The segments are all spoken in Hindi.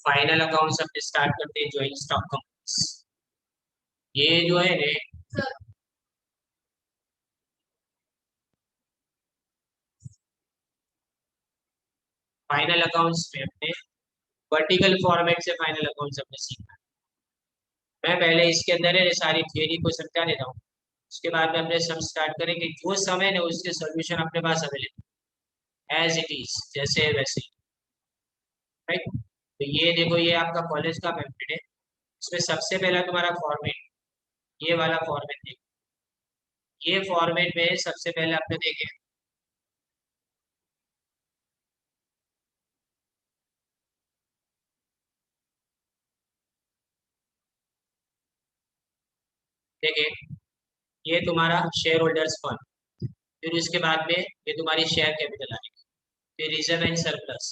फाइनल अकाउंट्स अपने स्टार्ट करते हैं ज्वाइंट स्टॉक कंपनीज। ये जो है ने फाइनल अकाउंट्स में अपने वर्टिकल फॉर्मेट से फाइनल अकाउंट्स अपने सीखना है। मैं पहले इसके अंदर है सारी थियरी को समझा देता हूँ, उसके बाद में अपने सम स्टार्ट करेंगे। जो समय है उसके सॉल्यूशन अपने पास अवेलेबल एज इट इज, जैसे है वैसे ही। राइट, तो ये देखो, ये आपका कॉलेज का पैम्पलेट है। इसमें सबसे पहला तुम्हारा फॉर्मेट, ये वाला फॉर्मेट देखो। ये फॉर्मेट में सबसे पहले आपने देखे, देखे ये तुम्हारा शेयर होल्डर्स फंड, फिर उसके बाद में ये तुम्हारी शेयर कैपिटल आएगी, फिर रिजर्व एंड सरप्लस,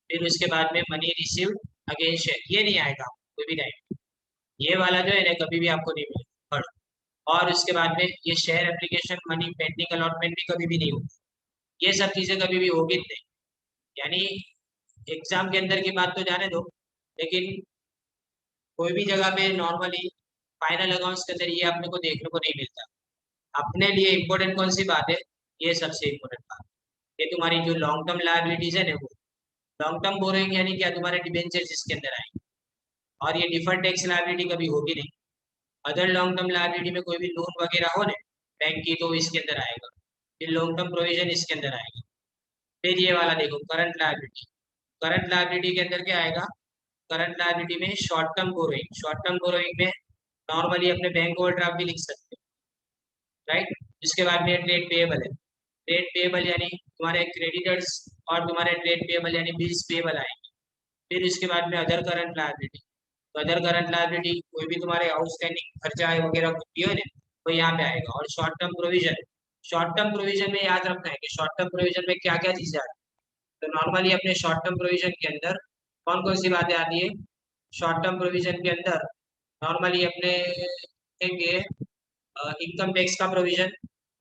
फिर उसके बाद में मनी रिसीव्ड अगेन शेयर। ये नहीं आएगा कोई भी टाइम, ये वाला जो है ना कभी भी आपको नहीं मिलेगा। और उसके बाद में ये share application money pending allotment भी कभी भी नहीं होगी। ये सब चीजें कभी भी होगी नहीं। यानी एग्जाम के अंदर की बात तो जाने दो, लेकिन कोई भी जगह पे नॉर्मली फाइनल अकाउंट्स के अंदर ये अपने को देखने को नहीं मिलता। अपने लिए इम्पोर्टेंट कौन सी बात है, ये सबसे इम्पोर्टेंट बात। ये तुम्हारी जो लॉन्ग टर्म लायबिलिटीज है ना, वो लॉन्ग टर्म बोरोइंग यानी क्या, तुम्हारे डिबेंचर इसके अंदर आएंगे। और ये डिफर्ड टैक्स लायबिलिटी कभी होगी नहीं। अदर लॉन्ग टर्म लायबिलिटी में कोई भी लोन वगैरह हो ना बैंक की, तो इसके अंदर आएगा। फिर लॉन्ग टर्म प्रोविजन इसके अंदर आएगा। फिर ये वाला देखो करंट लायबिलिटी। करंट लायबिलिटी के अंदर क्या आएगा, करंट लायबिलिटी में short term borrowing, short term borrowing में नॉर्मली अपने बैंक ओवरड्राफ्ट भी लिख सकते हैं। राइट, इसके बाद में ट्रेड पेएबल है। ट्रेड पेएबल यानी तुम्हारे क्रेडिटर्स और तुम्हारे ट्रेड पेएबल यानी बिल्स पेएबल आएंगे। फिर इसके बाद में अदर करंट लायबिलिटी। तो अदर करंट लायबिलिटी कोई भी तुम्हारे आउटस्टैंडिंग खर्चा है वगैरह कुछ भी हो ना, वो यहाँ पे आएगा। और short term provision, short term provision में याद रखना है कि शॉर्ट टर्म प्रोविजन में क्या क्या चीजें आती है। तो नॉर्मली अपने शॉर्ट टर्म प्रोविजन के अंदर कौन कौन सी बातें आती है। शॉर्ट टर्म प्रोविजन के अंदर नॉर्मली अपने देखेंगे इनकम टैक्स का प्रोविजन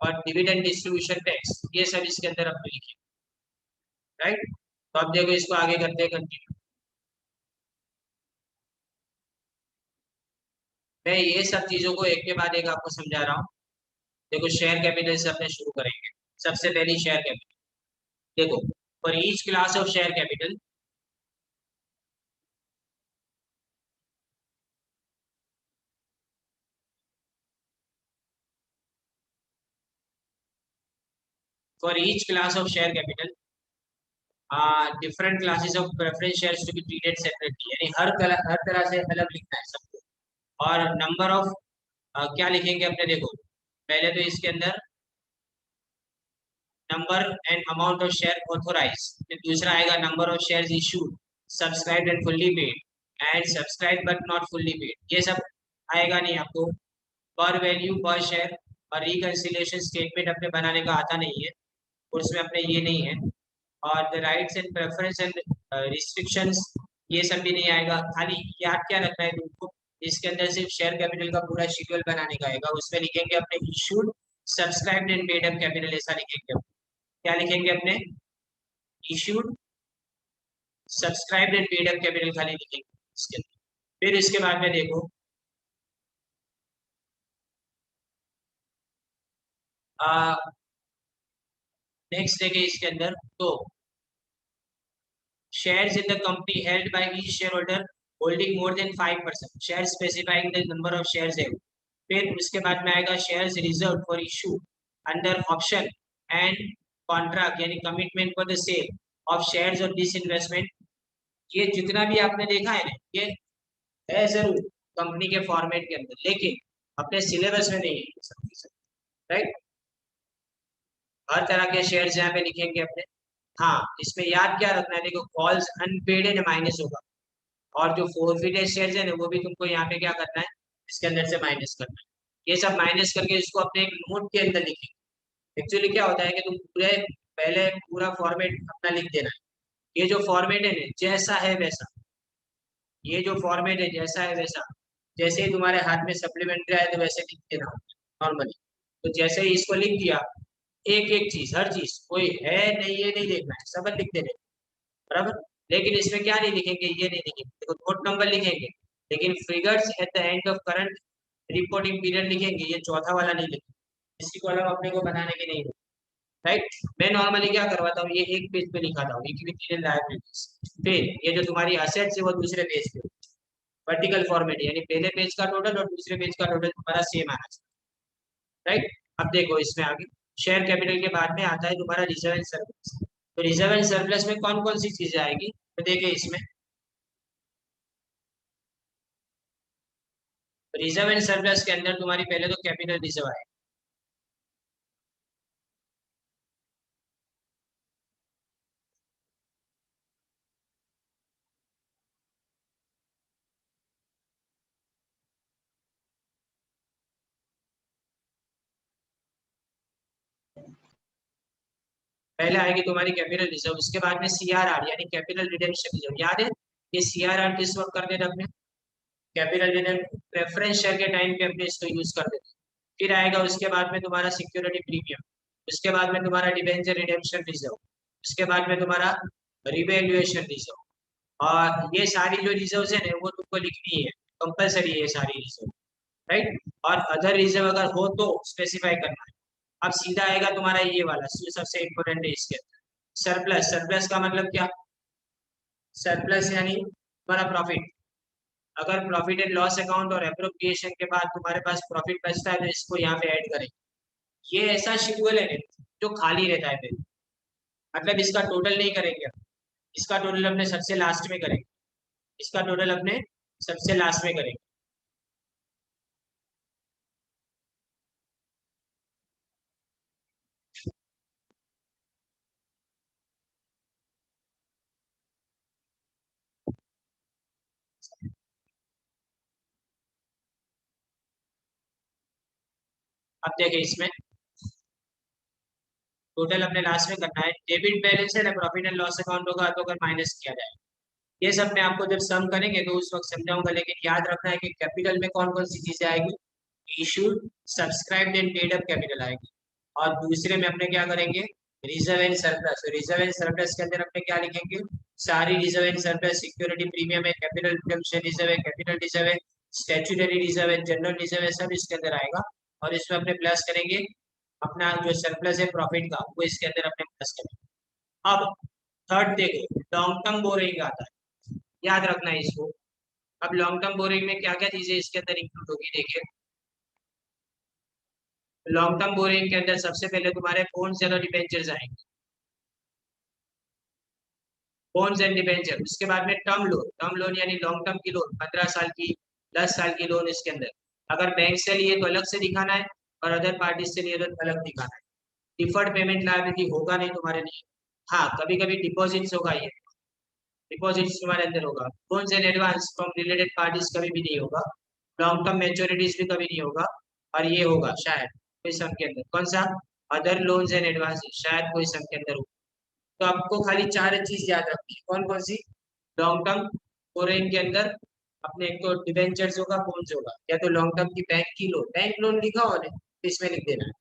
और डिविडेंड डिस्ट्रीब्यूशन टैक्स, ये सब इसके अंदर अपने लिखे। राइट, तो अब देखो इसको आगे करते हैं कंटिन्यू। मैं ये सब चीजों को एक के बाद एक आपको समझा रहा हूँ। देखो शेयर कैपिटल से अपने शुरू करेंगे। सबसे पहली शेयर कैपिटल देखो, for each class of share capital, for each class of share capital different classes of preference shares to be treated separately. यानी हर तरह से अलग लिखना है सबको। और नंबर ऑफ क्या लिखेंगे अपने, देखो पहले तो इसके अंदर number and amount of share authorise, फिर दूसरा आएगा number of shares issued, subscribed and fully paid and subscribe but not fully paid. ये सब आएगा नहीं आपको। पर वैल्यू पर शेयर और रिकंसिलिएशन स्टेटमेंट अपने बनाने का आता नहीं है, और उसमें अपने ये नहीं है। और the rights and preference and restrictions, ये सब भी नहीं आएगा। खाली याद क्या रखना है तुमको, इसके अंदर सिर्फ शेयर कैपिटल का पूरा शेड्यूल बनाने का आएगा। उसमें लिखेंगे अपने issued, subscribed and paid up capital, ऐसा लिखेंगे। क्या लिखेंगे अपने, issued, subscribed and paid up capital खाली लिखेंगे इसके अंदर। फिर इसके बाद में देखो नेक्स्ट देखिए इसके अंदर, तो shares in the company held by each shareholder holding more than 5%, shares specifying the number of shares held। फिर उसके बाद में आएगा shares reserved for issue under option and contract यानी commitment for the sale of shares or disinvestment। ये जितना भी आपने देखा है ना, ये है जरूर कंपनी के फॉर्मेट के अंदर, लेकिन अपने सिलेबस में नहीं है। राइट, हर तरह के शेयर्स यहाँ पे लिखेंगे अपने। हाँ, इसमें याद क्या रखना है, देखो कॉल्स अनपेड है माइनस होगा, और जो फोरफिटेड शेयर्स है ना वो भी तुमको यहाँ पे क्या करना है, इसके अंदर से माइनस करना है। ये सब माइनस करके इसको अपने एक नोट के अंदर लिखेंगे। एक्चुअली क्या होता है कि तुम पूरे पहले पूरा फॉर्मेट अपना लिख देना है। ये जो फॉर्मेट है ना जैसा है वैसा, ये जो फॉर्मेट है जैसा है वैसा, जैसे ही तुम्हारे हाथ में सप्लीमेंट्री आए तो वैसे लिख देना नॉर्मली। तो जैसे ही इसको लिख दिया, एक एक चीज हर चीज कोई है नहीं ये नहीं देखना है, सब लिख देने। बराबर, लेकिन इसमें क्या नहीं लिखेंगे, ये नहीं लिखेंगे, देखो नोट नंबर लिखेंगे, लेकिन figures at the end of current reporting period लिखेंगे, ये चौथा वाला नहीं लिखेंगे, इसकी कॉलम अपने को बनाने की नहीं होती। राइट, मैं नॉर्मली क्या करवाता हूँ, ये एक पेज पे लिखाता हूँ, इक्विटी एंड लायबिलिटीज, फिर ये जो तुम्हारी असेट्स है वो दूसरे पेज पे, वर्टिकल फॉर्मेट, यानी पहले पेज का टोटल और दूसरे पेज का टोटल तुम्हारा सेम आना चाहिए। राइट, अब देखो इसमें आगे शेयर कैपिटल के बाद में आता है तुम्हारा रिजर्व एंड सरप्लस। तो रिजर्व एंड सरप्लस में कौन कौन सी चीजें आएगी, तो देखिए इसमें रिजर्व एंड सरप्लस के अंदर तुम्हारी पहले तो कैपिटल रिजर्व आएगी। पहले आएगी तुम्हारी कैपिटल रिजर्व, उसके बाद में सीआरआर यानी कैपिटल रिडेम्पशन रिजर्व, याद है ये सीआरआर किस वक्त करते थे अपने, कैपिटल रिडेम्प प्रेफरेंस शेयर के टाइम पे अपने इसको यूज करते थे। फिर आएगा उसके बाद में तुम्हारा सिक्योरिटी प्रीमियम, उसके बाद में तुम्हारा डिबेंचर रिडेम्पशन रिजर्व, उसके बाद में तुम्हारा रिवैल्यूएशन रिजर्व। और ये सारी जो रिजर्व है ना वो तुमको लिखनी है, कंपलसरी है ये सारी रिजर्व। राइट, और अदर रिजर्व अगर हो तो स्पेसिफाई करना है। अब सीधा आएगा तुम्हारा ये वाला जो सबसे इम्पोर्टेंट है इसके अंदर, सरप्लस। सरप्लस का मतलब क्या, सरप्लस यानी तुम्हारा प्रॉफिट। अगर प्रॉफिट एंड लॉस अकाउंट और अप्रोप्रिएशन के बाद तुम्हारे पास प्रॉफिट बचता है तो इसको यहाँ पे ऐड करें। ये ऐसा शेड्यूल है जो खाली रहता है फिर, मतलब इसका टोटल नहीं करेंगे, इसका टोटल अपने सबसे लास्ट में करेंगे, इसका टोटल अपने सबसे लास्ट में करेंगे। अब देखिए इसमें टोटल अपने लास्ट में करना है, डेबिट बैलेंस है ना, प्रॉफिट एंड लॉस अकाउंट होगा तो अगर माइनस किया जाए, ये सब मैं आपको जब सम करेंगे तो उस वक्त समझाऊंगा, लेकिन याद रखना है कि कैपिटल में कौन कौन सी चीजें आएगी, issued subscribed and paid up capital आएगी, और दूसरे में अपने क्या करेंगे, reserve and surplus. Reserve and surplus के अंदर अपने क्या लिखेंगे, सारी reserve and surplus, security premium है, कैपिटल रिडम्पशन रिजर्व है, कैपिटल रिजर्व है, स्टैट्यूटरी रिजर्व है, जनरल रिजर्व है, सब इसके अंदर आएगा। और इसमें अपने प्लस करेंगे अपना जो सरप्लस है प्रॉफिट का, वो इसके अंदर अपने प्लस करेंगे। अब थर्ड देखो, लॉन्ग टर्म बोरिंग आता है, याद रखना है इसको। अब लॉन्ग टर्म बोरिंग में क्या क्या चीजें इसके अंदर इंक्लूड होगी, देखिए लॉन्ग टर्म बोरिंग के अंदर सबसे पहले तुम्हारे बॉन्ड्स और डिबेंचर्स आएंगे, बॉन्ड्स एंड डिबेंचर। उसके बाद में टर्म लोन, टर्म लोन यानी लॉन्ग टर्म की लोन, 15 साल की, 10 साल की लोन इसके अंदर। अगर बैंक से लिए तो अलग से दिखाना है, और अदर पार्टी से लिए तो अलग दिखाना है। डिफर्ड पेमेंट लायबिलिटी होगा नहीं तुम्हारे लिए, हाँ कभी कभी डिपॉजिट्स होगा, ये डिपॉजिट्स तुम्हारे अंदर होगा। Loans and advance from related parties कभी भी नहीं होगा, लॉन्ग टर्म मेच्योरिटीज भी कभी नहीं होगा, और ये होगा शायद कोई सम के अंदर, कौन सा, अदर लोन्स एंड एडवांस शायद कोई सम के अंदर होगा। तो आपको खाली चार चीज याद रखनी है, कौन कौन सी, लॉन्ग टर्म बोरोइंग के अंदर अपने एक तो डिबेंचर्स होगा, बॉन्ड्स होगा, या तो लॉन्ग टर्म की बैंक की लोन, बैंक लोन लिखा हो ना तो इसमें लिख देना है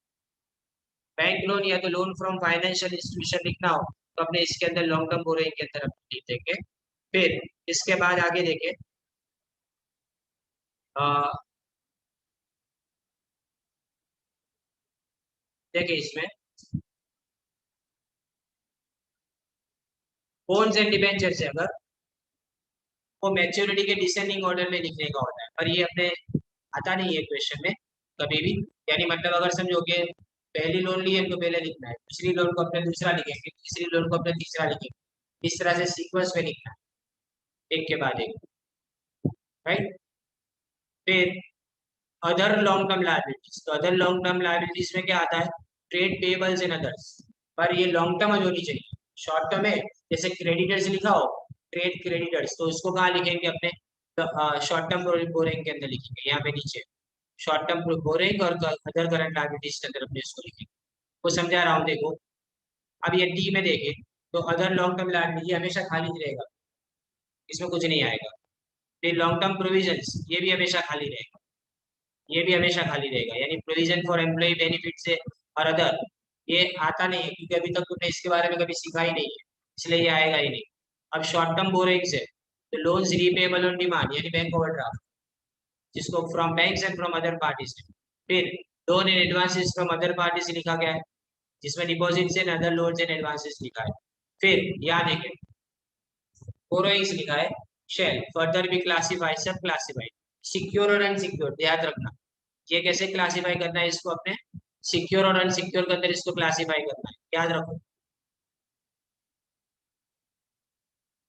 बैंक लोन, या तो लोन फ्रॉम फाइनेंशियल इंस्टीट्यूशन लिखना हो तो अपने इसके अंदर लॉन्ग टर्म बोरोइंग के अंदर अपने लिख देंगे। फिर इसके बाद आगे देखें, देखिए इसमें बॉन्ड्स एंड डिबेंचर से अगर वो मैच्योरिटी के डिसेंडिंग ऑर्डर में लिखने का होता है, पर ये अपने आता नहीं है क्वेश्चन में कभी भी। यानी मतलब अगर समझोगे पहली लोन ली है तो पहले लिखना है, दूसरी लोन को अपने दूसरा लिखेंगे, तीसरी लोन को अपने तीसरा लिखेंगे, इस तरह से सीक्वेंस में लिखना है एक के बाद एक। राइट, फिर अदर लॉन्ग टर्म लायबिलिटीज, तो अदर लॉन्ग टर्म लायबिलिटीज में क्या आता है, ट्रेड पेबल्स एंड अदर्स, पर ये लॉन्ग टर्म होनी चाहिए, शॉर्ट टर्म है जैसे क्रेडिटर्स लिखा हो, ट्रेड क्रेडिटर्स, तो इसको कहाँ लिखेंगे अपने, शॉर्ट टर्म बोरिंग के अंदर लिखेंगे, यहाँ पे नीचे शॉर्ट टर्म बोरिंग और अदर करंट लायबिलिटीज के अंदर अपने इसको लिखेंगे। वो समझा रहा हूँ देखो। अब ये डी में देखें तो अदर लॉन्ग टर्म लायबिलिटी हमेशा खाली रहेगा, इसमें कुछ नहीं आएगा। फिर लॉन्ग टर्म प्रोविजंस, ये भी हमेशा खाली रहेगा, ये भी हमेशा खाली रहेगा, यानी प्रोविजन फॉर एम्प्लॉय बेनिफिट से और अदर, ये आता नहीं है क्योंकि अभी तक तुमने इसके बारे में कभी सीखा ही नहीं है, इसलिए ये आएगा ही नहीं। अब शॉर्ट टर्म बोरोइंग्स है तो लोन्स रीपेबल ऑन डिमांड यानी बैंक ओवरड्राफ्ट, जिसको from banks and from other parties. फिर loan and advances from other parties लिखा गया है, जिसमें deposits and other loans and advances लिखा है। फिर यहाँ देखें बोरोइंग्स लिखा है, shall further be classified, sub classified, secure और अनसिक्योर, याद रखना। ये कैसे क्लासिफाई करना है इसको, अपने सिक्योर और अनसिक्योर के अंदर इसको क्लासिफाई करना है, याद रखो।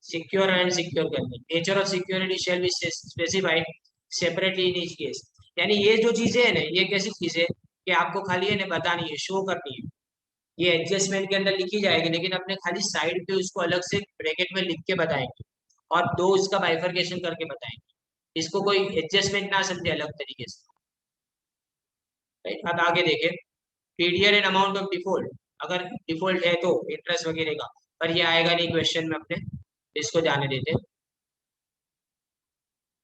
सिक्योर एंड सिक्योर के अंदर nature of security shall be specified separately in each case. यानी ये जो चीजें है ना, ये कैसी चीजें कि आपको खाली है ना बतानी है, शो करनी है। ये एडजस्टमेंट के अंदर लिखी जाएगी, लेकिन अपने खाली साइड पे उसको अलग से ब्रैकेट में लिख के बताएंगे और दो उसका बाइफर्केशन करके बताएंगे। इसको कोई एडजस्टमेंट ना समझे अलग तरीके से, राइट। अब आगे देखें, PDR and amount of default, अगर डिफॉल्ट है तो इंटरेस्ट वगैरह का, पर ये आएगा नहीं क्वेश्चन में अपने, इसको जाने देते।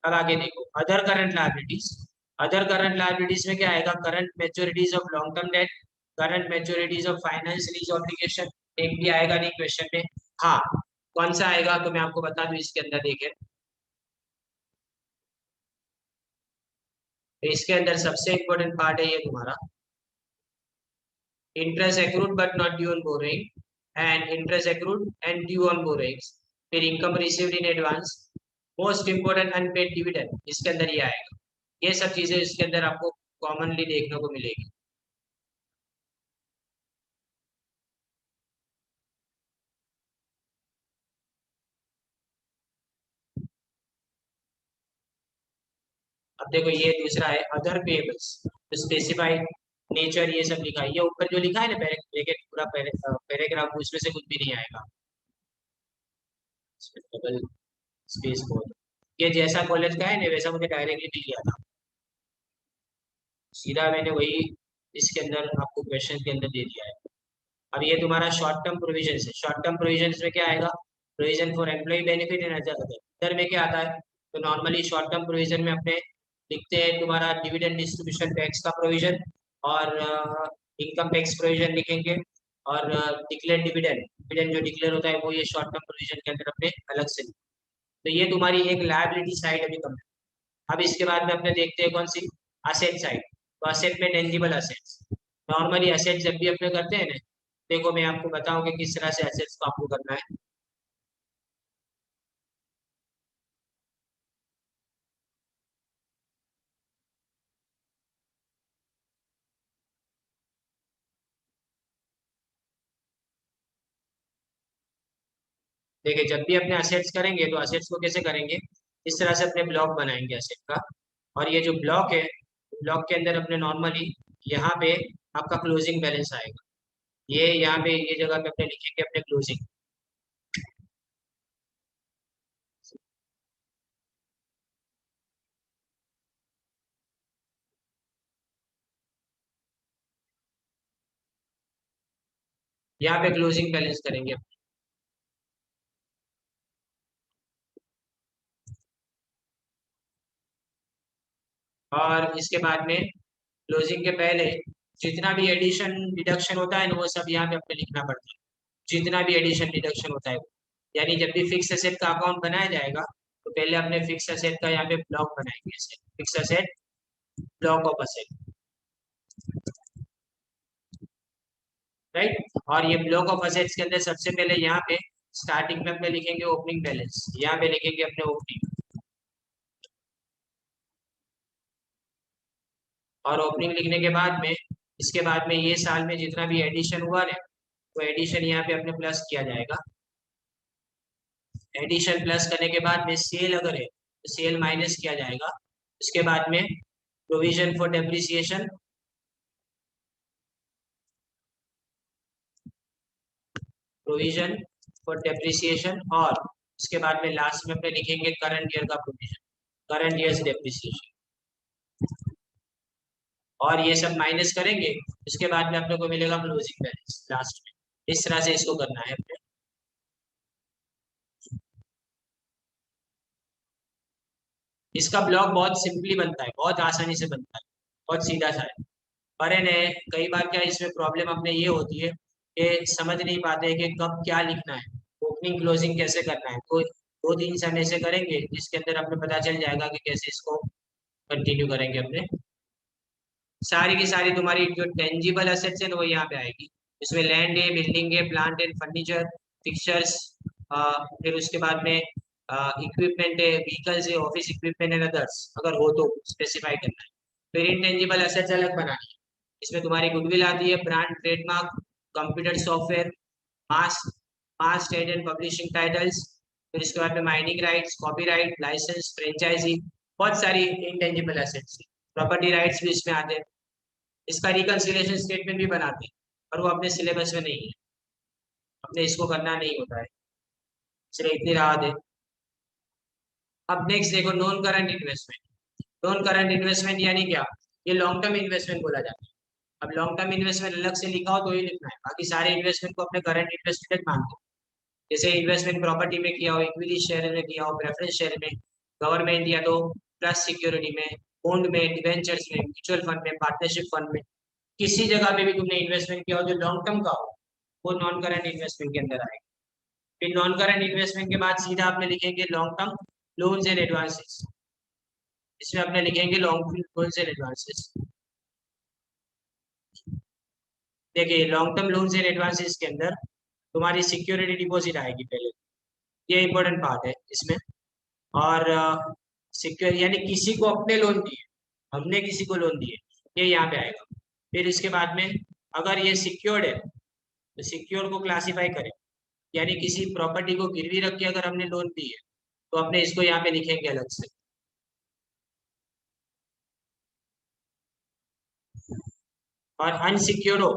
अब आगे देखो other current liabilities. Other current liabilities में क्या आएगा, current मैच्योरिटीज of long term debt, current मैच्योरिटीज of finance lease obligation, एक भी आएगा नहीं क्वेश्चन में। हाँ, कौन सा आएगा तो मैं आपको बता दूं, इसके अंदर देखें, इसके अंदर सबसे इंपॉर्टेंट पार्ट है ये तुम्हारा interest accrued but not due on borrowing, and interest accrued and due on borrowings, फिर income received in advance, most important unpaid dividend, इसके अंदर ये आएगा। ये सब चीजें इसके अंदर आपको कॉमनली देखने को मिलेगी। अब देखो ये दूसरा है अदर पेएबल्स, तो स्पेसिफाइड नेचर ये सब लिखा है, ये ऊपर जो लिखा है ना ब्रैकेट पूरा पैराग्राफ, उसमें से कुछ भी नहीं आएगा, डबल स्पेस कोड। ये जैसा कॉलेज का है ना वैसा मुझे डायरेक्टली मिल गया था, सीधा मैंने वही इसके अंदर आपको क्वेश्चन के अंदर दे दिया है। अब ये तुम्हारा शॉर्ट टर्म प्रोविजन है, शॉर्ट टर्म प्रोविजन में क्या आएगा, provision for employ benefit and other, इधर में क्या आता है, तो नॉर्मली शॉर्ट टर्म प्रोविजन में अपने लिखते हैं तुम्हारा डिविडेंड डिस्ट्रीब्यूशन टैक्स का प्रोविजन, और इनकम टैक्स प्रोविजन लिखेंगे, और डिक्लेयर डिविडेंड, डिविडेंड जो डिक्लेयर होता है वो ये शॉर्ट टर्म प्रोविजन के अंदर अपने अलग से। तो ये तुम्हारी एक लायबिलिटी साइड अभी कम है। अब इसके बाद में अपने देखते हैं कौन सी, असेट साइड। तो असेट में टेंजिबल असेट्स, नॉर्मली असेट जब भी अपने करते हैं ना, देखो मैं आपको बताऊं कि किस तरह से एसेट्स को आपको करना है। देखिए जब भी अपने असेट्स करेंगे तो असेट्स को कैसे करेंगे, इस तरह से अपने ब्लॉक बनाएंगे असेट का, और ये जो ब्लॉक है, ब्लॉक के अंदर अपने नॉर्मली यहाँ पे आपका क्लोजिंग बैलेंस आएगा, ये यहाँ पे ये जगह पे अपने लिखेंगे अपने क्लोजिंग। यहाँ पे क्लोजिंग बैलेंस करेंगे, और इसके बाद में क्लोजिंग के पहले जितना भी एडिशन डिडक्शन होता है ना वो सब यहाँ पे अपने लिखना पड़ता है, जितना भी एडिशन डिडक्शन होता है वो। यानी जब भी फिक्स एसेट का अकाउंट बनाया जाएगा तो पहले अपने फिक्स एसेट का यहाँ पे ब्लॉक बनाएंगे, fix asset block of asset, right. और ये ब्लॉक ऑफ एसेट्स के अंदर सबसे पहले यहाँ पे स्टार्टिंग में अपने लिखेंगे ओपनिंग बैलेंस, यहाँ पे लिखेंगे अपने ओपनिंग, और ओपनिंग लिखने के बाद में इसके बाद में ये साल में जितना भी एडिशन हुआ ना वो एडिशन यहाँ पे अपने प्लस किया जाएगा। एडिशन प्लस करने के बाद में सेल अगर है तो सेल माइनस किया जाएगा। उसके बाद में provision for depreciation, provision for depreciation, और उसके बाद में लास्ट में अपने लिखेंगे करंट ईयर का प्रोविजन, करंट ईयर डेप्रिसिएशन, और ये सब माइनस करेंगे। उसके बाद में अपने को मिलेगा क्लोजिंग बैलेंस लास्ट में। इस तरह से इसको करना है अपने। इसका ब्लॉक बहुत सिंपली बनता है, बहुत आसानी से बनता है, बहुत सीधा सा है। पर है ने कई बार क्या इसमें प्रॉब्लम अपने ये होती है कि समझ नहीं पाते कि कब क्या लिखना है, वो ओपनिंग क्लोजिंग कैसे करना है, तो 2-3 समय से करेंगे जिसके अंदर अपने पता चल जाएगा कि कैसे इसको कंटिन्यू करेंगे अपने। सारी की सारी तुम्हारी जो टेंजिबल एसेट्स है ना वो यहाँ पे आएगी। इसमें लैंड है, बिल्डिंग है, प्लांट एंड फर्नीचर, फिक्चर्स, फिर उसके बाद में इक्विपमेंट है, व्हीकल्स है, ऑफिस इक्विपमेंट एंड अदर्स अगर हो तो स्पेसिफाई करना है। फिर इंटेंजिबल एसेट्स अलग बनानी है। इसमें तुम्हारी गुडविल आती है, brand, trademark, computer software, mass mass trade and publishing titles. फिर इसके बाद में mining rights, copyright, licence, franchisee, बहुत सारी इंटेंजिबल एसेट्स, प्रॉपर्टी राइट्स भी इसमें आते हैं। इसका रिकंसिलिएशन स्टेटमेंट भी बनाते हैं, पर वो अपने सिलेबस में नहीं है, अपने इसको करना नहीं होता है, इसलिए इतनी राहत है। अब नेक्स्ट देखो, non current investment. Non current investment यानी क्या, ये लॉन्ग टर्म इन्वेस्टमेंट बोला जाता है। अब लॉन्ग टर्म इन्वेस्टमेंट अलग से लिखा हो तो ही लिखना है, बाकी सारे इन्वेस्टमेंट को अपने करंट इन्वेस्टमेंट मानते हैं। जैसे इन्वेस्टमेंट प्रॉपर्टी में किया हो, इक्विटी शेयर में किया हो, प्रेफरेंस शेयर में, गवर्नमेंट या तो ट्रस्ट सिक्योरिटी में, बॉन्ड में, डिवेंचर्स में, म्यूचुअल फंड में, पार्टनरशिप फंड में, किसी जगह पे भी तुमने इन्वेस्टमेंट किया हो जो लॉन्ग टर्म का हो, वो नॉन करंट इन्वेस्टमेंट के अंदर आएगा। फिर नॉन करंट इन्वेस्टमेंट के बाद सीधा आपने लिखेंगे long term loans and advances. इसमें आपने लिखेंगे लॉन्ग लोन्स एंड एडवांसेस। देखिए long term loans and advances के अंदर तुम्हारी सिक्योरिटी डिपॉजिट आएगी पहले, ये इंपॉर्टेंट पार्ट है इसमें। और सिक्योर यानी किसी को अपने लोन दिए, हमने किसी को लोन दिए, ये यहाँ पे आएगा। फिर इसके बाद में अगर ये सिक्योर्ड है तो सिक्योर को क्लासीफाई करें, यानी किसी प्रॉपर्टी को गिरवी रख के अगर हमने लोन दी है तो अपने इसको यहाँ पे लिखेंगे अलग से। और अनसिक्योर हो,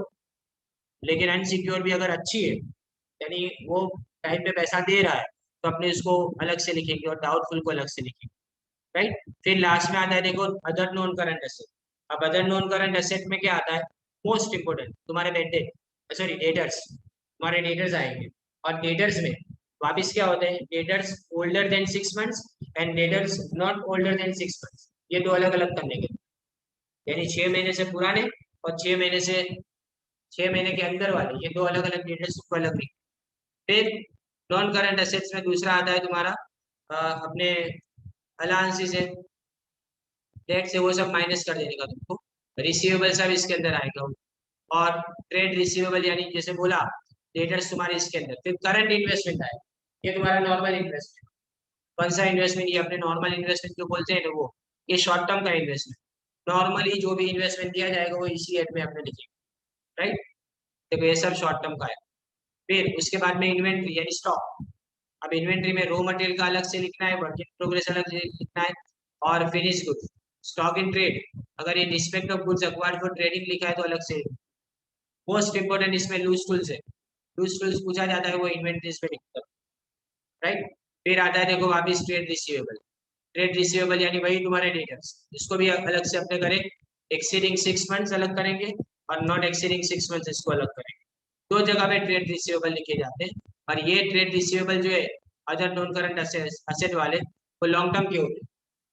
लेकिन अनसिक्योर भी अगर अच्छी है, यानी वो टाइम पे पैसा दे रहा है, तो अपने इसको अलग से लिखेंगे और डाउटफुल को अलग से लिखेंगे, राइट। फिर लास्ट में आता है देखो अदर नॉन करंट एसेट। अब अदर नॉन करंट एसेट में क्या आता है, मोस्ट इंपोर्टेंट तुम्हारे बेटे सॉरी डेटर्स, तुम्हारे डेटर्स आएंगे। और डेटर्स में वापिस क्या होते हैं, debtors older than 6 months and debtors not older than 6 months, ये दो अलग अलग करने के, यानी 6 महीने से पुराने और 6 महीने से 6 महीने के अंदर वाले, ये दो अलग अलग डेटर्स को अलग लिखें। फिर नॉन करंट एसेट्स में दूसरा आता है तुम्हारा अपने अलाउंसेस है, टैक्स है, वो सब माइनस कर देने का तुमको। रिसीवेबल सब इसके अंदर आएगा, और ट्रेड रिसीवेबल यानी जैसे बोला डेटर्स तुम्हारे इसके अंदर। फिर करंट इन्वेस्टमेंट आएगा, ये तुम्हारा नॉर्मल इन्वेस्टमेंट। कौन सा इन्वेस्टमेंट, ये अपने नॉर्मल इन्वेस्टमेंट जो बोलते हैं ना वो, ये शॉर्ट टर्म का इन्वेस्टमेंट। नॉर्मली जो भी इन्वेस्टमेंट दिया जाएगा वो इसी एड में अपने लिखेंगे, राइट। देखो ये सब शॉर्ट टर्म का है। फिर उसके बाद में इन्वेंट्री यानी स्टॉक। अब इन्वेंट्री में रॉ मटेरियल का अलग से लिखना है, वर्क इन प्रोग्रेस अलग से लिखना है, और finish goods. Stock in trade, अगर in respect of goods acquired for trading लिखा है तो अलग से। मोस्ट इंपोर्टेंट इसमें लूज टूल्स है, लूज टूल्स पूछा जाता है वो इन्वेंट्रीज पे लिखता है, राइट। फिर आता है देखो वापिस ट्रेड रिसीवेबल। ट्रेड रिसीवेबल यानी वही तुम्हारे डेटर्स, इसको भी अलग से अपने करें, एक्सीडिंग 6 मंथ्स अलग करेंगे और नॉट एक्सीडिंग 6 मंथ्स इसको अलग करेंगे। दो जगह पे ट्रेड रिसीवेबल लिखे जाते हैं। और ये ट्रेड रिसीवेबल जो है अदर नॉन करंट असेट वाले, वो लॉन्ग टर्म के होते हैं,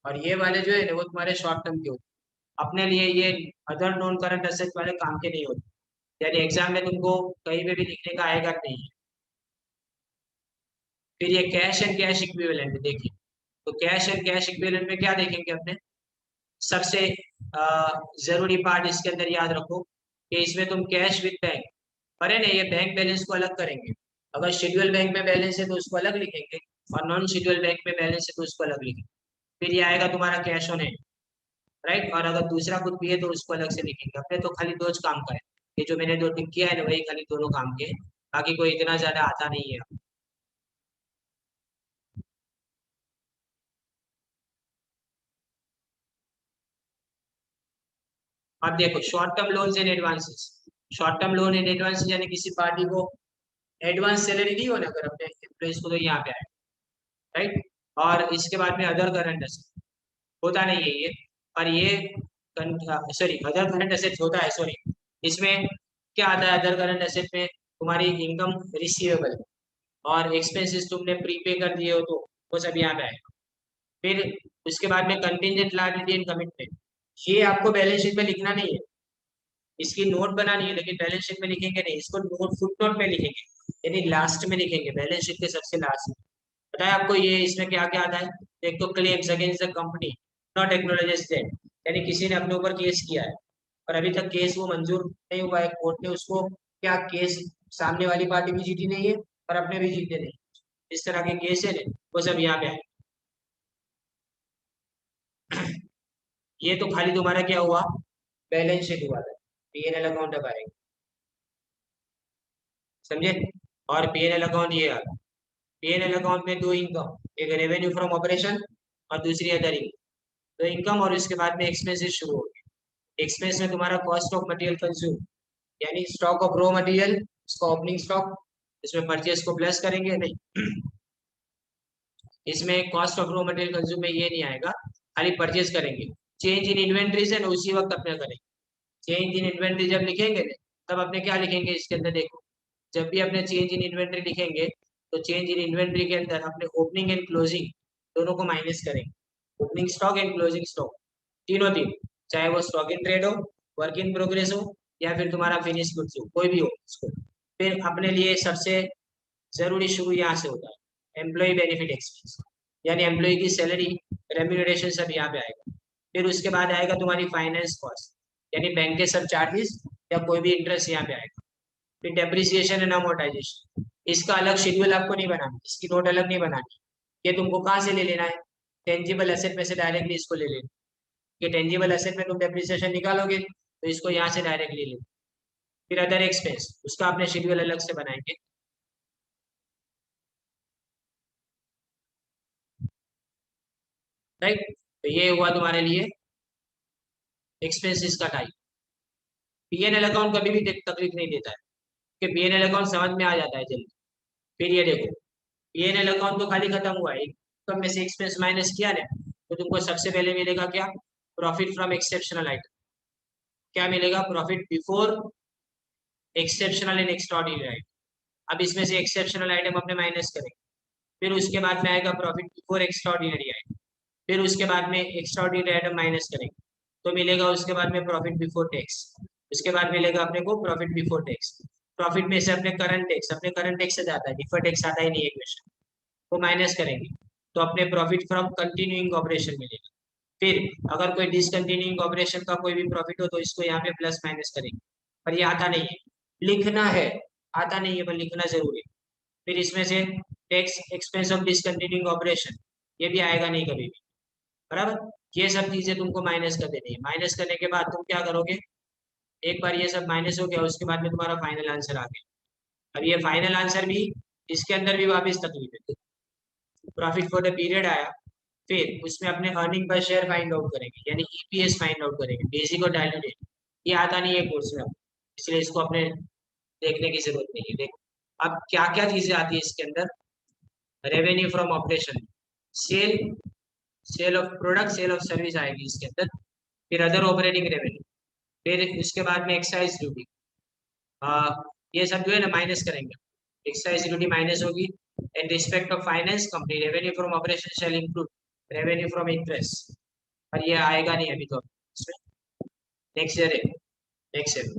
और ये वाले जो है ना वो तुम्हारे शॉर्ट टर्म के होते हैं। अपने लिए ये अदर नॉन करंट असेट वाले काम के नहीं होते, यानी एग्जाम में तुमको कहीं पे भी लिखने का आएगा नहीं है। फिर ये कैश एंड कैश इक्विवेलेंट देखिए, तो कैश एंड कैश इक्विवेलेंट में क्या देखेंगे अपने, सबसे जरूरी पार्ट इसके अंदर याद रखो कि इसमें तुम कैश विद बैंक, अरे नहीं, ये बैंक बैलेंस को अलग करेंगे। अगर शेड्यूल बैंक में बैलेंस है तो उसको अलग लिखेंगे, और नॉन शेड्यूल बैंक में बैलेंस है तो उसको अलग लिखेंगे। फिर ये आएगा तुम्हारा कैश ऑन हैंड, राइट। और अगर दूसरा कुछ भी है तो उसको अलग से लिखेंगे। अपने तो खाली दो काम का है, ये जो मैंने दो टिक किया है ना वही खाली दोनों काम के, बाकी कोई इतना ज्यादा आता नहीं है। अब देखो short term loans and advances. Short term loan and advances यानी किसी पार्टी को एडवांस सैलरी दी हो ना अगर अपने एम्प्लॉइज को, तो यहाँ पे आए, राइट। और इसके बाद में अदर करंट एसेट होता नहीं है ये, पर ये सॉरी अदर करंट एसेट होता है, सॉरी। इसमें क्या आता है अदर करंट एसेट में, तुम्हारी इनकम रिसीवेबल और एक्सपेंसेस तुमने प्रीपे कर दिए हो तो वो सब यहाँ पे आएगा। फिर उसके बाद में कंटिजेंट लायबिलिटी एंड कमिटमेंट, ये आपको बैलेंस शीट में लिखना नहीं है, इसकी नोट बनानी है, लेकिन बैलेंस शीट में लिखेंगे नहीं, इसको नोट फुट नोट में लिखेंगे। यानी लास्ट में लिखेंगे, बैलेंस शीट के सबसे लास्ट में। पता है आपको ये इसमें क्या क्या आता है? एक तो claims against the company not acknowledge debt, यानी किसी ने अपने ऊपर केस किया है और अभी तक केस वो मंजूर नहीं हुआ है, कोर्ट ने उसको क्या केस, सामने वाली पार्टी भी जीती नहीं है और अपने भी जीते नहीं, इस तरह के केस है ना, वो सब यहाँ पे आए। ये तो खाली तुम्हारा क्या हुआ, बैलेंस शीट हुआ था, पीएनएल अकाउंट अब आएगा, समझे? और पीएनएल अकाउंट ये आ, पीएनएल अकाउंट में दो इनकम, एक रेवेन्यू फ्रॉम ऑपरेशन और दूसरी अदर इनकम। तो इनकम और उसके बाद में एक्सपेंसेस शुरू हो गए। एक्सपेंस में तुम्हारा कॉस्ट ऑफ मटेरियल कंज्यूम, यानी स्टॉक ऑफ रॉ मटेरियल, इसका ओपनिंग स्टॉक, इसमें परचेस को प्लस करेंगे नहीं। इसमें cost of raw material consume में ये नहीं आएगा, खाली परचेस करेंगे। चेंज इन इन्वेंट्रीज है ना, उसी वक्त अपने करेंगे। चेंज इन इन्वेंट्री जब लिखेंगे ना, तब अपने क्या लिखेंगे इसके अंदर देखो, जब भी अपने चेंज इन इन्वेंट्री लिखेंगे तो चेंज इन इन्वेंट्री के अंदर अपने ओपनिंग एंड क्लोजिंग दोनों को माइनस करेंगे। Opening stock and closing stock, तीनों तीन, चाहे वो स्टॉक इन ट्रेड हो, वर्क इन प्रोग्रेस हो, या फिर तुम्हारा फिनिश गुड्स हो, कोई भी हो उसको। फिर अपने लिए सबसे जरूरी शुरू यहाँ से होता है, एम्प्लॉय बेनिफिट एक्सपेंस, यानी एम्प्लॉय की सैलरी, रेम्यूनरेशन सब यहाँ पे आएगा। फिर उसके बाद आएगा तुम्हारी फाइनेंस कॉस्ट, यानी बैंक के सब चार्जेस या कोई भी इंटरेस्ट यहाँ पे आएगा। फिर डेप्रिसिएशन एंड अमोर्टाइजेशन, इसका अलग शेड्यूल आपको नहीं बनाना, इसकी नोट अलग नहीं बनानी, ये तुमको कहाँ से ले लेना है, टेंजिबल एसेट में से डायरेक्टली इसको ले लेना। ये टेंजिबल एसेट में तुम डेप्रिसिएशन निकालोगे तो इसको यहाँ से डायरेक्टली ले लो। फिर अदर एक्सपेंस, उसका अपने शेड्यूल अलग से बनाएंगे। राइट, तो ये हुआ तुम्हारे लिए एक्सपेंसेस का टाइप। पीएनएल अकाउंट कभी भी तकलीफ नहीं देता है, कि पीएनएल अकाउंट समझ में आ जाता है जल्दी। फिर ये देखो, पीएनएल अकाउंट तो खाली खत्म हुआ है, इनकम में से एक्सपेंस माइनस किया ना, तो तुमको सबसे पहले मिलेगा क्या, प्रॉफिट फ्रॉम एक्सेप्शनल आइटम। क्या मिलेगा, profit before exceptional and extraordinary item. अब इसमें से एक्सेप्शनल आइटम अपने माइनस करेंगे। फिर उसके बाद में आएगा प्रॉफिट बिफोर एक्स्ट्राऑर्डिनरी आइटम। फिर उसके बाद में एक्स्ट्राऑर्डिनरी आइटम माइनस करेंगे तो मिलेगा उसके बाद में प्रॉफिट बिफोर टैक्स। उसके बाद मिलेगा अपने को प्रॉफिट बिफोर टैक्स। प्रॉफिट में से अपने करंट टैक्स, अपने करंट टैक्स से जाता है, डिफर्ड टैक्स आता ही नहीं है क्वेश्चन, वो माइनस करेंगे तो अपने प्रॉफिट फ्रॉम कंटिन्यूइंग ऑपरेशन मिलेगा। फिर अगर कोई डिसकंटिन्यूइंग ऑपरेशन का कोई भी प्रॉफिट हो तो इसको यहाँ पे प्लस माइनस करेंगे। पर ये आता नहीं है, लिखना है, आता नहीं है पर लिखना जरूरी है। फिर इसमें से tax expense of discontinuing operation, ये भी आएगा नहीं कभी भी, बराबर। ये सब चीजें तुमको माइनस कर देनी है। माइनस करने के बाद तुम क्या करोगे, एक बार ये सब माइनस हो गया उसके बाद में तुम्हारा फाइनल आंसर आ गया। अब ये फाइनल आंसर भी, इसके अंदर भी वापस तकलीफ है, प्रॉफिट फॉर द पीरियड आया, फिर उसमें अपने earning per share find out करेंगे, यानी ईपीएस फाइंड आउट करेंगे, बेसिक और डायलूटेड। ये आता नहीं है कोर्स में, इसलिए इसको अपने देखने की जरूरत नहीं है। देखो अब क्या क्या चीजें आती है इसके अंदर, revenue from operation, sale, sale of product, sale of service आएगी इसके अंदर। फिर अदर ऑपरेटिंग रेवेन्यू, फिर उसके बाद में एक्साइज ड्यूटी, ये सब जो है ना माइनस करेंगे, एक्साइज ड्यूटी माइनस होगी। इन respect of finance company revenue from operation shall include revenue from interest, पर ये आएगा नहीं अभी तो, नेक्स्ट ईयर है, next year.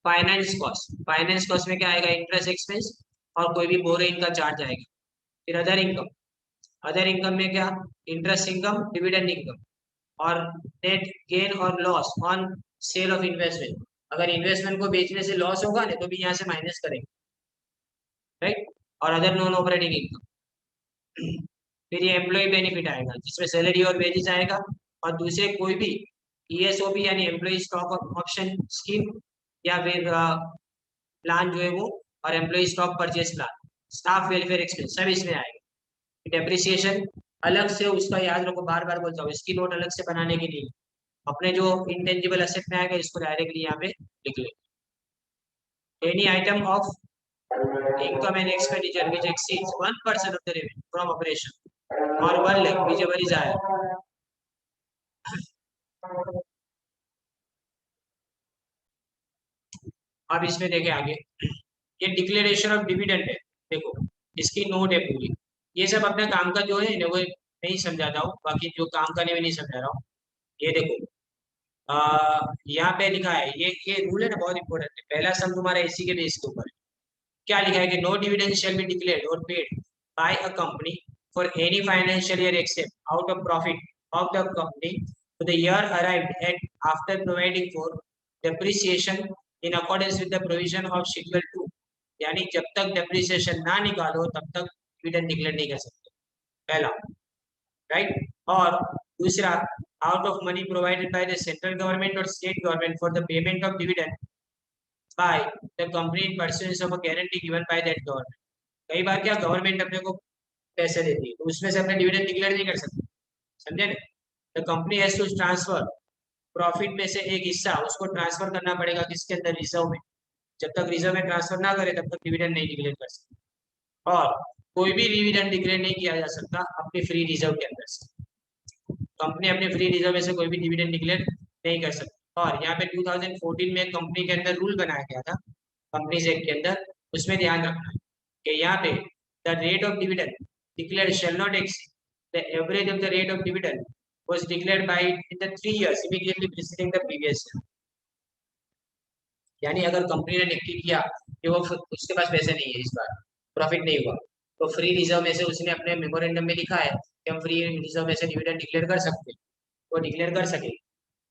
Finance cost, finance cost में क्या आएगा, इंटरेस्ट एक्सपेंस और कोई भी बोरिंग का चार्ज आएगा। फिर अदर इनकम, अदर इनकम में क्या, इंटरेस्ट इनकम, डिविडेंड इनकम और नेट गेन और loss on sale of investment. अगर इन्वेस्टमेंट को बेचने से लॉस होगा ना तो भी यहाँ से माइनस करेंगे, राइट। और अदर नॉन ऑपरेटिंग इनकम, फिर ये एम्प्लॉय बेनिफिट आएगा जिसमें सैलरी और वेजेस आएगा, और दूसरे कोई भी ईएसओपी यानी एम्प्लॉय स्टॉक ऑप्शन स्कीम, या फिर प्लान जो है वो, और employ stock purchase plan, staff welfare expense सब इसमें आएगा। डेप्रिसिएशन अलग से, उसका याद रखो, बार बार बोलता हूँ, इसकी नोट अलग से बनाने के लिए अपने जो इंटेंजिबल एसेट में आएगा इसको डायरेक्टली यहाँ पे लिख ले। Any item of income and expenditure which exceeds 1% of the revenue from operation or 1 lakh whichever is higher। अब इसमें देखे आगे, ये डिक्लेरेशन ऑफ डिविडेंड है, देखो इसकी नोट है पूरी। ये सब अपने काम का जो है ना वो नहीं समझाता हूँ, बाकी जो काम का नहीं, मैं नहीं समझा रहा हूँ। ये देखो यहाँ पे लिखा है, ये रूल है ना बहुत इंपॉर्टेंट है। पहला सम तुम्हारा एसी के बेस के ऊपर है, क्या लिखा है कि no dividend shall be declared और paid by a company for any financial year except out of profit of the company for the year arrived at after providing for depreciation in accordance with the provision of schedule 2। यानी जब तक डेप्रिसिएशन ना निकालो तब तक डिविडेंड डिक्लेयर नहीं कर सकते, पहला, राइट। और दूसरा, out of money provided by the central government और state government for the payment of dividend by the company in pursuance of a guarantee given by that government. कई बार क्या गवर्नमेंट अपने को पैसे देती है तो उसमें से अपने डिविडेंड डिक्लेयर नहीं कर सकते, समझे ना। The company has to transfer profit में से एक हिस्सा उसको ट्रांसफर करना पड़ेगा किसके अंदर, रिजर्व में। जब तक रिजर्व में ट्रांसफर ना करे तब तक डिविडेंड नहीं डिक्लेयर कर सकते। और कोई भी डिविडेंड डिक्लेयर नहीं किया जा सकता अपनी फ्री रिजर्व के अंदर से। कंपनी अपने फ्री रिजर्व में से कोई भी डिविडेंड डिक्लेयर नहीं कर सकती। और यहाँ पे 2014 में कंपनी के अंदर रूल बनाया गया था, कंपनीज एक्ट के अंदर, उसमें ध्यान रखना है कि यहाँ पे the rate of dividend declared shall not exceed the average of the rate of dividend was declared by in the 3 years immediately preceding the previous year. यानी अगर कंपनी ने निश्चित किया कि वो उसके पास पैसे नहीं है, इस बार प्रॉफिट नहीं हुआ, तो फ्री रिजर्व में से उसने अपने मेमोरेंडम में लिखा है कि हम फ्री रिजर्व में से डिविडेंड डिक्लेयर कर सकते हैं, वो डिक्लेयर कर सके।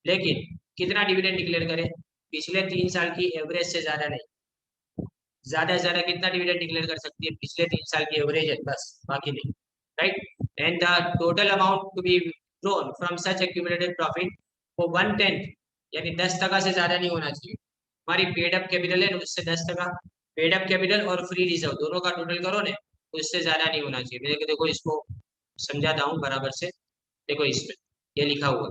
लेकिन कितना डिविडेंड डिक्लेयर करें, पिछले 3 साल की एवरेज से ज्यादा नहीं। ज्यादा से ज्यादा कितना डिविडेंड डिक्लेयर कर सकती है, पिछले 3 साल की एवरेज है बस, बाकी नहीं, right. And the total amount to be drawn from such accumulated profit वो 1/10 यानी 10% से ज्यादा नहीं होना चाहिए। हमारी पेड अप कैपिटल है उससे 10%, पेड अप कैपिटल और फ्री रिजर्व दोनों का टोटल करो ने तो इससे ज्यादा नहीं होना चाहिए। देखो देखो इसको समझाता हूँ बराबर से, देखो इसमें ये लिखा हुआ,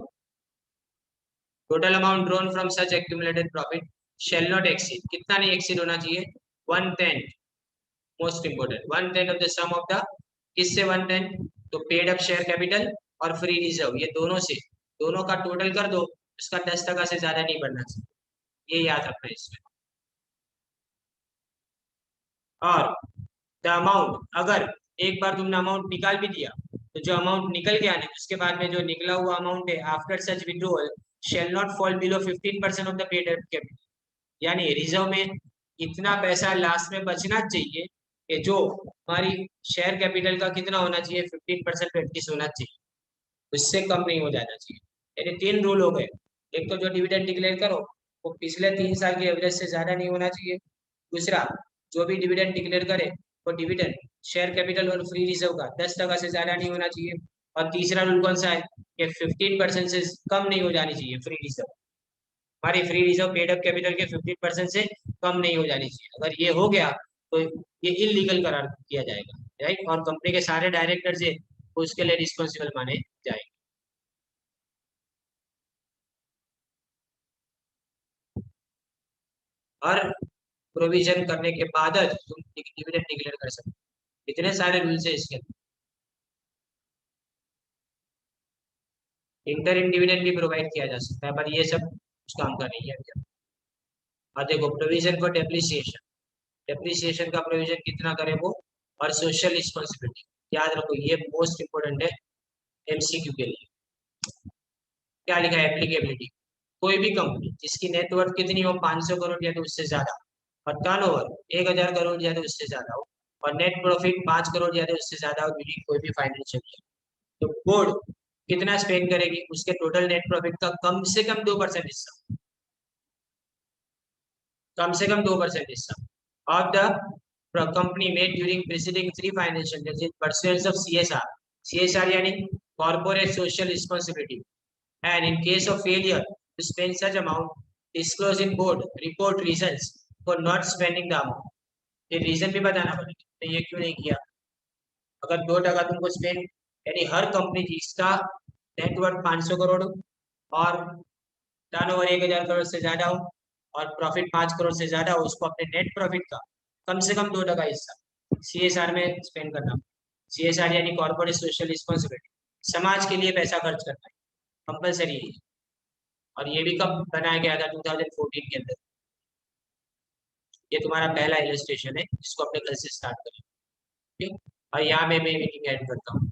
total amount drawn from such accumulated profit shall not exceed, कितना नहीं एक्सीड होना चाहिए, 1/10, most important 1/10 of the sum of the, किससे 1/10, तो पेड अप शेयर कैपिटल और फ्री रिजर्व, ये दोनों से, दोनों का टोटल कर दो, उसका 10% से ज्यादा नहीं बढ़ना चाहिए, ये याद रखना है इसमें। और द अमाउंट, अगर एक बार तुमने अमाउंट निकाल भी दिया तो जो अमाउंट निकल गया ना उसके बाद में जो निकला हुआ अमाउंट है after such withdrawal shall not fall below 15% of the paid up capital. यानी रिजर्व में इतना पैसा लास्ट में बचना चाहिए कि जो हमारी शेयर कैपिटल का कितना होना चाहिए, 15% एटलीस्ट होना चाहिए, उससे कम नहीं हो जाना चाहिए। यानी 3 रूल हो गए, एक तो जो डिविडेंड डिक्लेयर करो वो पिछले 3 साल के एवरेज से ज्यादा नहीं होना चाहिए। दूसरा, जो भी डिविडेंड डिक्लेयर करे वो डिविडेंड शेयर कैपिटल और फ्री रिजर्व का 10% से ज्यादा नहीं होना चाहिए। और तीसरा रूल कौन सा है कि 15% से कम नहीं हो जानी चाहिए फ्री रिजर्व, हमारी free reserve paid up capital के 15% से कम नहीं हो जानी चाहिए। अगर ये हो गया तो ये इलीगल करार किया जाएगा, राइट। और कंपनी के सारे डायरेक्टर जो उसके लिए रिस्पॉन्सिबल माने जाएंगे। और प्रोविजन करने के बाद तुम डिविडेंड डिक्लेयर कर सकते हो। इतने सारे रूल्स है इसके अंदर। इंटरिम डिविडेंड भी प्रोवाइड किया जा सकता है, पर ये सब उस काम का नहीं है अभी। और देखो प्रोविजन फॉर डेप्रिसिएशन, डेप्रिसिएशन का प्रोविजन कितना करे वो, और सोशल रिस्पॉन्सिबिलिटी, याद रखो ये मोस्ट इंपोर्टेंट है एमसीक्यू के लिए। क्या लिखा है, एप्लीकेबिलिटी, कोई भी कंपनी जिसकी नेटवर्थ कितनी हो 500 करोड़ या तो उससे ज्यादा, और टर्नओवर 1000 करोड़ या तो उससे ज्यादा हो, और नेट प्रॉफिट 5 करोड़ या तो उससे ज्यादा हो ड्यूरिंग कोई भी फाइनेंशियल ईयर, तो बोर्ड कितना स्पेंड करेगी उसके टोटल नेट प्रॉफिट का कम से कम 2% हिस्सा, कम से कम 2% हिस्सा of the company made during preceding 3 financial year in pursuance of CSR, CSR यानी corporate social responsibility, and in case of failure to spend such amount disclose in board report reasons for not spending the amount। ये रीजन भी बताना पड़ेगा तो ये क्यों नहीं किया। अगर 2% तुमको स्पेंड, यानी हर कंपनी जिसका नेटवर्थ 500 करोड़ और टर्नओवर 1000 करोड़ से ज्यादा हो और प्रॉफिट 5 करोड़ से ज्यादा हो, उसको अपने नेट प्रॉफिट का कम से कम 2% हिस्सा सीएसआर में स्पेंड करना। सीएसआर यानी कॉर्पोरेट सोशल रिस्पॉन्सिबिलिटी, समाज के लिए पैसा खर्च करना है, कंपलसरी है। और ये भी कब बनाया गया था, 2014 के अंदर। ये तुम्हारा पहला इलस्ट्रेशन है, इसको अपने कल से स्टार्ट करें, ठीक। और यहाँ मैं मीटिंग ऐड करता हूँ।